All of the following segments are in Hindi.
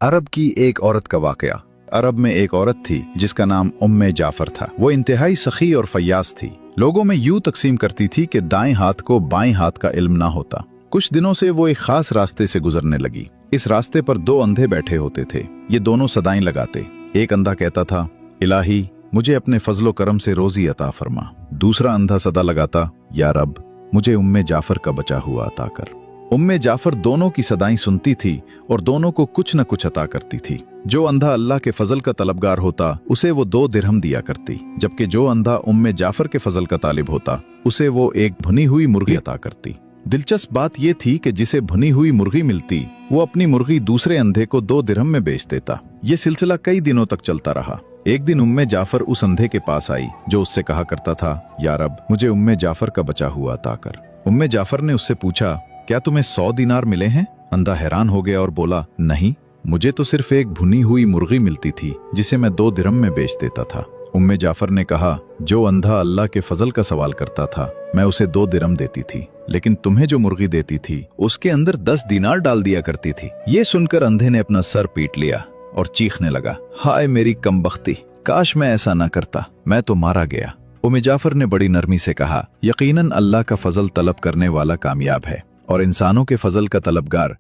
अरब की एक औरत का वाकया। अरब में एक औरत थी जिसका नाम उम्मे जाफर था। वो इंतहाई सखी और फयाज थी। लोगों में यूं तकसीम करती थी कि दाएं हाथ को बाएं हाथ का इल्म ना होता। कुछ दिनों से वो एक खास रास्ते से गुजरने लगी। इस रास्ते पर दो अंधे बैठे होते थे। ये दोनों सदाएं लगाते। एक अंधा कहता था, इलाही मुझे अपने फजलो करम से रोजी अता फरमा। दूसरा अंधा सदा लगाता, या रब मुझे उम्मे जाफर का बचा हुआ अता कर। उम्मे जाफर दोनों की सदाएं सुनती थी और दोनों को कुछ न कुछ अता करती थी। जो अंधा अल्लाह के फजल का तलबगार होता उसे वो 2 दिरहम दिया करती, जबकि जो अंधा उम्मे जाफर के फजल का तालिब होता उसे वो एक भुनी हुई मुर्गी अता करती। दिलचस्प बात यह थी कि जिसे भुनी हुई मुर्गी मिलती वो अपनी मुर्गी दूसरे अंधे को 2 दिरहम में बेच देता। ये सिलसिला कई दिनों तक चलता रहा। एक दिन उम्मे जाफर उस अंधे के पास आई जो उससे कहा करता था, या रब मुझे उम्मे जाफर का बचा हुआ अता कर। उम्मे जाफर ने उससे पूछा, क्या तुम्हें 100 दीनार मिले हैं? अंधा हैरान हो गया और बोला, नहीं, मुझे तो सिर्फ एक भुनी हुई मुर्गी मिलती थी जिसे मैं 2 दिरहम में बेच देता था। उम्मे जाफर ने कहा, जो अंधा अल्लाह के फजल का सवाल करता था मैं उसे 2 दिरहम देती थी, लेकिन तुम्हें जो मुर्गी देती थी उसके अंदर 10 दीनार डाल दिया करती थी। ये सुनकर अंधे ने अपना सर पीट लिया और चीखने लगा, हाय मेरी कमबख्ती, काश मैं ऐसा ना करता, मैं तो मारा गया। उम्मे जाफर ने बड़ी नरमी से कहा, यकीनन अल्लाह का फजल तलब करने वाला कामयाब है और इंसानों के फजल का तलबगार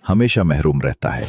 हमेशा महरूम रहता है।